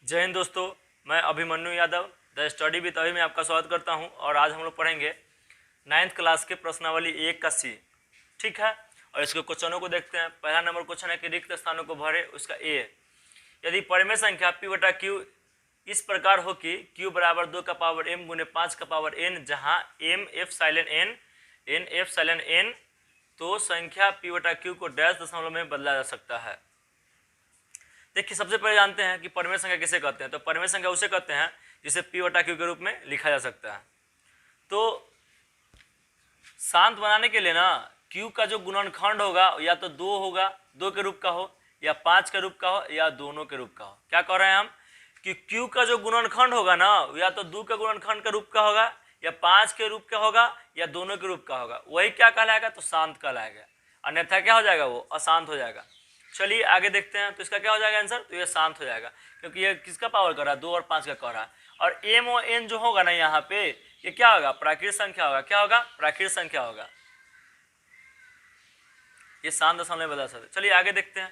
जय हिंद दोस्तों, मैं Abhimanyu Yadav the study with अभी में आपका स्वागत करता हूं। और आज हम लोग पढ़ेंगे 9th क्लास के प्रश्नावली 1 का सी। ठीक है, और इसके क्वेश्चनों को देखते हैं। पहला नंबर क्वेश्चन है कि रिक्त स्थानों को भरे, उसका ए। यदि परिमेय संख्या p बटा q इस प्रकार हो कि q बराबर 2 का पावर m गुने 5 का पावर n, जहाँ m f silent n f silent n, तो संख्या p बटा q को डैश दशमलव में बदला जा सकता है। देखिए, सबसे पहले जानते हैं कि परिमेय संख्या किसे कहते हैं। तो परिमेय संख्या उसे कहते हैं जिसे p बटा q के रूप में लिखा जा सकता है। तो शांत बनाने के लिए ना q का जो गुणनखंड होगा या तो 2 होगा, 2 के रूप का हो, या 5 के रूप का हो, या दोनों के रूप का हो। क्या कह रहे हैं हम कि q का जो गुणनखंड होगा ना या तो 2 के गुणनखंड के रूप का होगा, या 5 के रूप का होगा, या दोनों के रूप का होगा। वही क्या कहलाएगा? तो शांत कहलाएगा। अन्यथा क्या हो जाएगा? वो अशांत हो जाएगा। चलिए आगे देखते हैं। तो इसका क्या हो जाएगा आंसर? तो ये शांत हो जाएगा, क्योंकि ये किसका पावर कर रहा है? 2 और 5 का कर रहा है। और m और n जो होगा ना यहाँ पे, ये क्या होगा? प्राकृत संख्या होगा। क्या होगा? प्राकृत संख्या होगा। ये शांत दशमलव में बदल सकते। चलिए आगे देखते हैं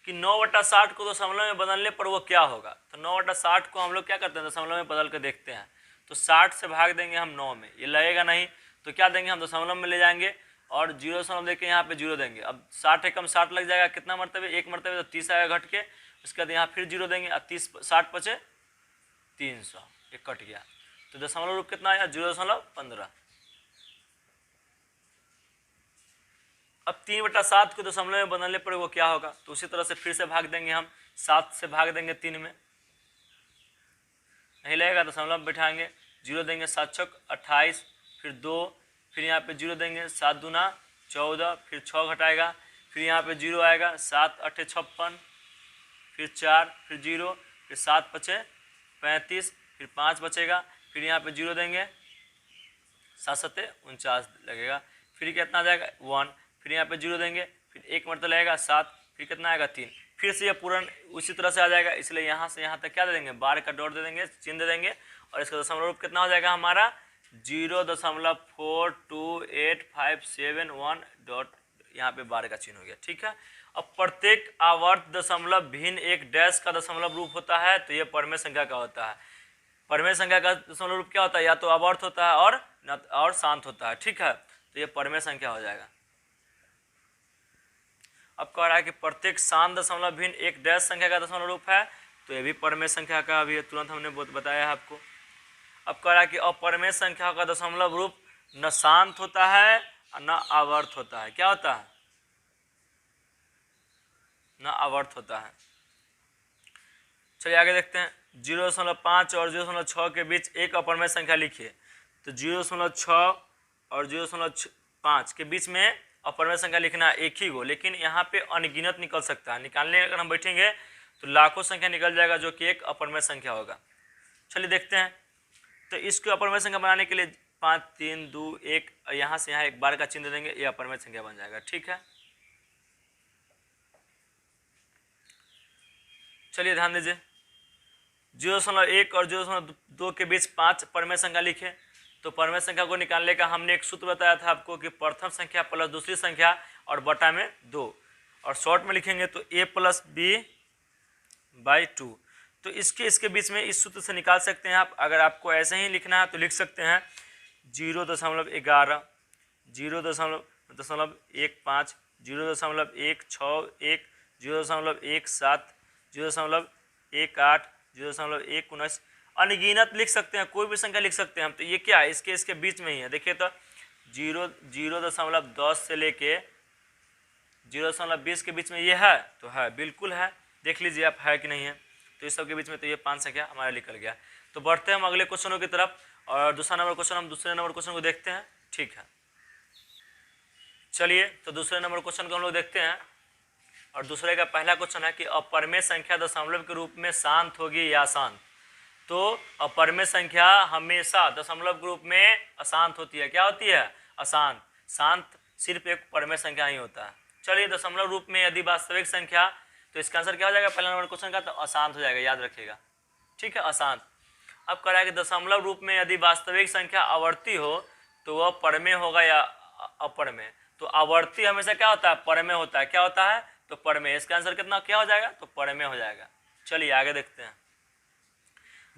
कि 9/60 को दशमलव में बदलने पर वो क्या होगा। तो 9/60 को हम लोग क्या करते हैं? दशमलव में बदल के देखते हैं। तो 60 से भाग देंगे हम 9 में, ये लगेगा नहीं, तो क्या देंगे हम? दशमलव में ले जाएंगे और 0 दशमलव देके यहाँ पे 0 देंगे। अब 60 एकम 60 लग जाएगा, कितना मरतबे? 1 मरतबे, तो 30 आएगा घट के। उसके बाद यहाँ फिर 0 देंगे, अब 30 60 बचे 300, ये कट गया। तो दशमलव रूप कितना आया? 0.15। अब 3/7 को दशमलव में बदलने पर वो क्या होगा? तो उसी तरह से फिर से भाग देंगे हम, 7 से भाग देंगे 3 में, नहीं लगेगा, दशमलव बैठाएंगे, 0 देंगे, 7 छक 28, फिर 2, फिर यहाँ पे 0 देंगे, 7 दूना 14, फिर 6 घटाएगा, फिर यहाँ पे 0 आएगा, 7 8 56, फिर 4, फिर 0, फिर 7 बचे 35, फिर 5 बचेगा, फिर यहाँ पे 0 देंगे, 7 7 49 लगेगा, फिर कितना आ जाएगा? 1, फिर यहाँ पे 0 देंगे, फिर 1 मरतबा लगेगा 7, फिर कितना आएगा? 3, फिर से ये पूर्ण उसी तरह से आ जाएगा। इसलिए यहाँ से यहाँ तक क्या दे देंगे? बार का डॉट दे देंगे, चिन्ह दे देंगे, और इसका दशमलव रूप कितना हो जाएगा हमारा? 0.42857 डॉट, यहाँ पे बार का चिन्ह हो गया। ठीक है। अब प्रत्येक आवर्त दशमलव भिन्न एक डैश का दशमलव रूप होता है, तो ये परिमेय संख्या का होता है। परिमेय संख्या का दशमलव रूप क्या होता है? या तो आवर्त होता है और शांत होता है। ठीक है, तो ये परिमेय संख्या हो जाएगा। अब कह रहा है कि प्रत्येक शांत दशमलव भिन्न एक डैश संख्या का दशमलव रूप है, तो ये भी परिमेय संख्या का अभी तुरंत हमने बताया है आपको। अब कह रहा है कि अपरिमेय संख्या का दशमलव रूप न शांत होता है और न आवर्त होता है। क्या होता है? न आवर्त होता है। चलिए आगे देखते हैं। 0.5 और 0.6 के बीच एक अपरिमेय संख्या लिखिए। तो 0.6 और 0.5 के बीच में अपरिमेय संख्या लिखना है एक ही गो, लेकिन यहाँ पे अनगिनत निकल सकता है। निकालने अगर हम बैठेंगे तो लाखों संख्या निकल जाएगा, जो कि एक अपरिमेय संख्या होगा। चलिए देखते हैं। तो इसको अपरिमेय संख्या बनाने के लिए 5 3 2 1, यहाँ से यहाँ एक बार का चिन्ह देंगे, ये अपरिमेय संख्या बन जाएगा। ठीक है, चलिए ध्यान दीजिए। 0.1 और 0.2 के बीच 5 परिमेय संख्या लिखे। तो परिमेय संख्या को निकालने का हमने एक सूत्र बताया था आपको कि प्रथम संख्या प्लस दूसरी संख्या और बटा में 2, और शॉर्ट में लिखेंगे तो a + b/2। तो इसके बीच में इस सूत्र से निकाल सकते हैं आप। अगर आपको ऐसे ही लिखना है तो लिख सकते हैं 0.11, 0.15, 0.161, 0.161, 0.17, 0.18, 0.19, अनगिनत लिख सकते हैं, कोई भी संख्या लिख सकते हैं हम। तो ये क्या है? इसके बीच में ही है। देखिए तो 0.10 से लेके 0.20 के बीच में ये है, तो है, बिल्कुल है। देख लीजिए आप है कि नहीं है। तो इस सब के बीच में तो ये 5 संख्या हमारा निकल गया। तो बढ़ते हैं हम अगले क्वेश्चनों की तरफ, और दूसरे नंबर क्वेश्चन को देखते हैं। ठीक है, चलिए तो दूसरे नंबर क्वेश्चन को हम लोग देखते हैं। और दूसरे का पहला क्वेश्चन है कि अपरिमेय संख्या दशमलव के रूप में शांत होगी या अशांत। तो अपरिमेय संख्या हमेशा दशमलव के रूप में अशांत होती है। क्या होती है? अशांत। शांत सिर्फ एक परिमेय संख्या ही होता है। चलिए, दशमलव रूप में यदि वास्तविक संख्या, तो इसका आंसर क्या हो जाएगा पहला नंबर क्वेश्चन का? तो अशांत हो जाएगा, याद रखिएगा। ठीक है, अशांत। अब कह रहा है कि दशमलव रूप में यदि वास्तविक संख्या आवर्ती हो तो वह परिमेय होगा या अपरिमेय। तो आवर्ती हमेशा क्या होता है? परिमेय होता है। क्या होता है? तो परिमेय। इसका आंसर कितना क्या हो जाएगा? तो परिमेय हो जाएगा। चलिए आगे देखते हैं।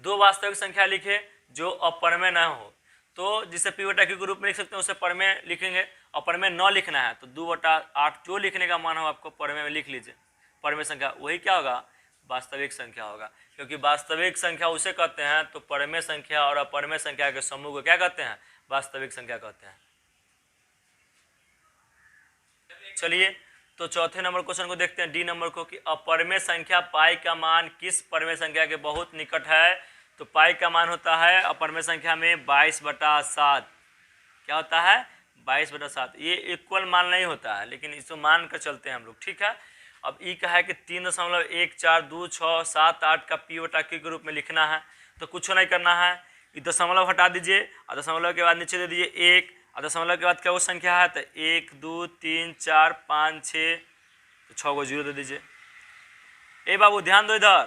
दो वास्तविक संख्या लिखे जो अपरमेय न हो, तो जिसे p बटा q के रूप में लिख सकते हैं उसे परमेय लिखेंगे। और परमेय न लिखना है तो 2/8 जो लिखने का मान हो आपको परमेय में लिख लीजिए। परमेय संख्या वही क्या होगा, वास्तविक संख्या होगा, क्योंकि वास्तविक संख्या उसे कहते हैं, तो परमेय संख्या और अपरमेय संख्या के समूह को क्या कहते हैं, वास्तविक संख्या कहते हैं। चलिए तो चौथे नंबर क्वेश्चन को देखते हैं, डी नंबर को, कि अपरमेय संख्या पाई का मान किस परमेय संख्या के बहुत निकट है। तो पाई का मान होता है अपरमेय संख्या में 22/7। क्या होता है, 22/7। ये इक्वल मान नहीं होता है, लेकिन इसको मान कर चलते हैं हम लोग, ठीक है। अब ई का है कि 3.142678 का p बटा q के रूप में लिखना है, तो कुछ नहीं करना है, ये दशमलव हटा दीजिए और दशमलव के बाद नीचे दे दीजिए 1 और दशमलव के बाद क्या वो संख्या है, तो 1 2 3 4 5 6, तो 6 को 0 दे दीजिए। ए बाबू ध्यान दो, इधर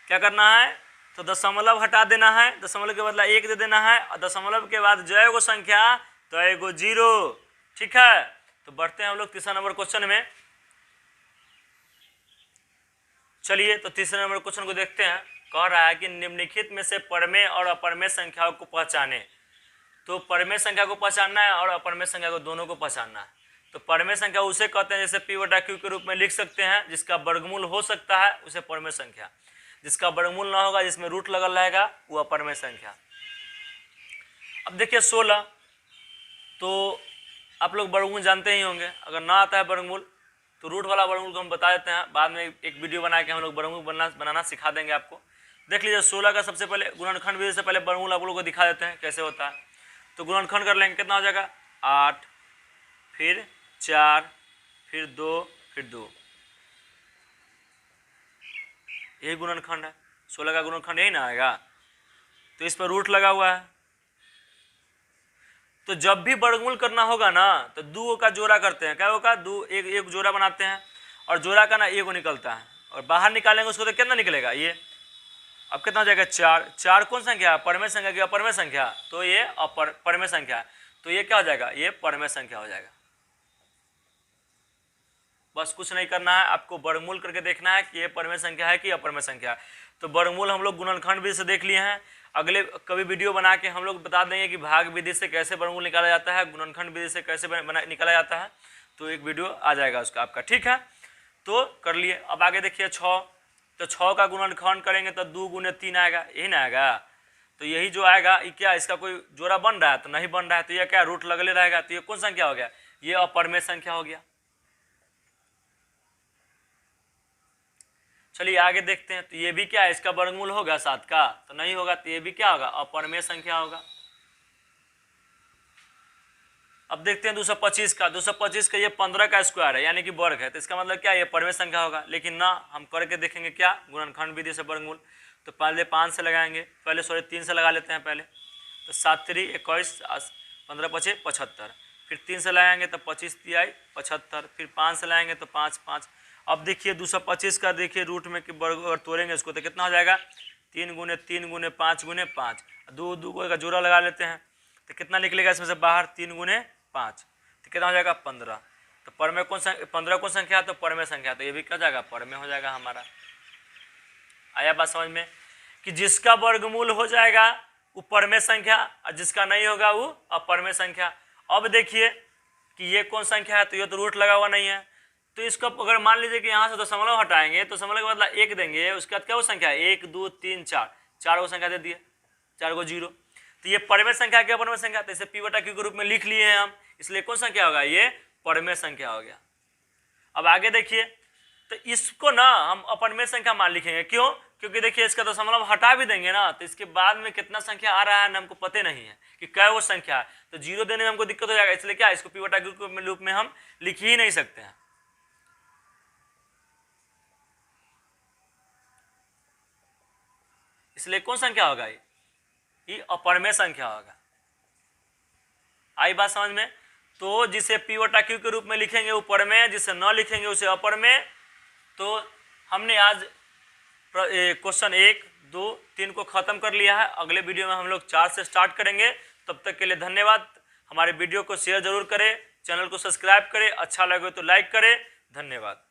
क्या करना है, तो दशमलव हटा देना है, दशमलव के बदला 1 दे देना है और दशमलव के बाद जो गो संख्या तो 0, ठीक है। तो बढ़ते हैं हम लोग तीसरा नंबर क्वेश्चन में। चलिए तो तीसरे नंबर क्वेश्चन को देखते हैं। कह रहा है कि निम्नलिखित में से परमेय और अपरमेय संख्याओं को पहचाने। तो परमेय संख्या को पहचानना है और अपरमेय संख्या को दोनों को पहचानना है। तो परमेय संख्या उसे कहते हैं जैसे p बटा q के रूप में लिख सकते हैं, जिसका वर्गमूल हो सकता है उसे परमेय संख्या, जिसका वर्गमूल ना होगा, जिसमें रूट लगल रहेगा, वो अपरमेय संख्या। अब देखिए 16, तो आप लोग वर्गमूल जानते ही होंगे। अगर ना आता है वर्गमूल तो रूट वाला वर्गमूल को हम बता देते हैं, बाद में एक वीडियो बना के हम लोग वर्गमूल बनाना सिखा देंगे आपको। देख लीजिए 16 का सबसे पहले गुणनखंड विधि से पहले वर्गमूल आप लोगों को दिखा देते हैं कैसे होता है। तो गुणनखंड कर लेंगे, कितना हो जाएगा 8, फिर 4, फिर 2, फिर 2, यही गुणनखंड है। 16 का गुणनखंड यही ना आएगा, तो इस पर रूट लगा हुआ है। तो जब भी वर्गमूल करना होगा ना तो 2 का जोड़ा करते हैं, क्या होगा, 2 एक जोड़ा बनाते हैं और जोड़ा का ना 1 निकलता है और बाहर निकालेंगे उसको तो कितना निकलेगा ये। अब कितना हो जाएगा 4। 4 कौन संख्या है, परमेय संख्या की अपरमेय संख्या, तो ये परमेय संख्या है, तो ये क्या हो जाएगा, ये परमेय संख्या हो जाएगा। बस कुछ नहीं करना है, आपको वर्गमूल करके देखना है कि ये परमेय संख्या है कि अपरमेय संख्या है। तो वर्गमूल हम लोग गुणनखंड विधि से देख लिए हैं। अगले कभी वीडियो बना के हम लोग बता देंगे कि भाग विधि से कैसे वर्गमूल निकाला जाता है, गुणनखंड विधि से कैसे निकाला जाता है, तो एक वीडियो आ जाएगा उसका आपका, ठीक है। तो कर लिए। अब आगे देखिए 6, तो 6 का गुणनखंड करेंगे तो 2 गुने 3 आएगा, यही ना आएगा। तो यही जो आएगा ये क्या, इसका कोई जोड़ा बन रहा है, तो नहीं बन रहा है, तो ये क्या रूट लगले रहेगा, तो ये कौन संख्या हो गया, ये अपरमेय संख्या हो गया। चलिए आगे देखते हैं। तो ये भी क्या है, इसका वर्गमूल होगा 7 का, तो नहीं होगा, तो ये भी क्या होगा, अपरमेय संख्या होगा। अब देखते हैं 225 का। 225 का ये 15 का स्क्वायर है, यानी कि वर्ग है, तो इसका मतलब क्या, ये परमेय संख्या होगा। लेकिन ना, हम करके देखेंगे क्या, गुणनखंड विधि से वर्गमूल। तो पहले 5 से लगाएंगे, पहले 3 से लगा लेते हैं पहले। तो 7 3 21, 15 5 75, फिर 3 से लगाएंगे तो 25 3 75, फिर 5 से लगाएंगे तो 5 5। अब देखिए 225 का देखिए रूट में कि वर्ग अगर तोड़ेंगे इसको तो कितना हो जाएगा, 3 गुने 3 गुने 5 गुने 5, 2 2 का जोड़ा लगा लेते हैं तो कितना निकलेगा इसमें से बाहर, 3 गुने 5, तो कितना हो जाएगा 15। तो परमेय कौन सा, 15 कौन संख्या, तो परमेय संख्या, तो ये भी क्या जाएगा, परमेय हो जाएगा हमारा। आया बात समझ में, कि जिसका वर्गमूल हो जाएगा वो परमेय संख्या और जिसका नहीं होगा वो अपरमेय संख्या। अब देखिए कि ये कौन संख्या है, तो ये तो रूट लगा हुआ नहीं है, तो इसको अगर मान लीजिए कि यहाँ से दशमलव हटाएंगे तो दशमलव के बदला 1 देंगे, उसके बाद क्या वो संख्या है, 1 2 3 4, 4 को संख्या दे दिए, 4 को 0, तो ये परमेय संख्या क्या, अपरमेय संख्या, तो इसे p बटा q के रूप में लिख लिए हैं हम, इसलिए कौन संख्या होगा, ये परमेय संख्या हो गया। अब आगे देखिए, तो इसको ना हम अपरमेय संख्या मान लिखेंगे, क्यों, क्योंकि देखिए इसका दशमलव हटा भी देंगे ना तो इसके बाद में कितना संख्या आ रहा है ना हमको पता नहीं है कि क्या वो संख्या है, तो 0 देने में हमको दिक्कत हो जाएगा, इसलिए क्या इसको p बटा q के रूप में हम लिख ही नहीं सकते हैं। इसलिए कौन संख्या होगा, ये अपरमेय संख्या होगा। आई बात समझ में। तो जिसे p बटा q के रूप में लिखेंगे वो परमेय, जिसे न लिखेंगे उसे अपरमेय। तो हमने आज क्वेश्चन 1 2 3 को खत्म कर लिया है। अगले वीडियो में हम लोग 4 से स्टार्ट करेंगे। तब तक के लिए धन्यवाद। हमारे वीडियो को शेयर जरूर करें, चैनल को सब्सक्राइब करें, अच्छा लगे तो लाइक करें। धन्यवाद।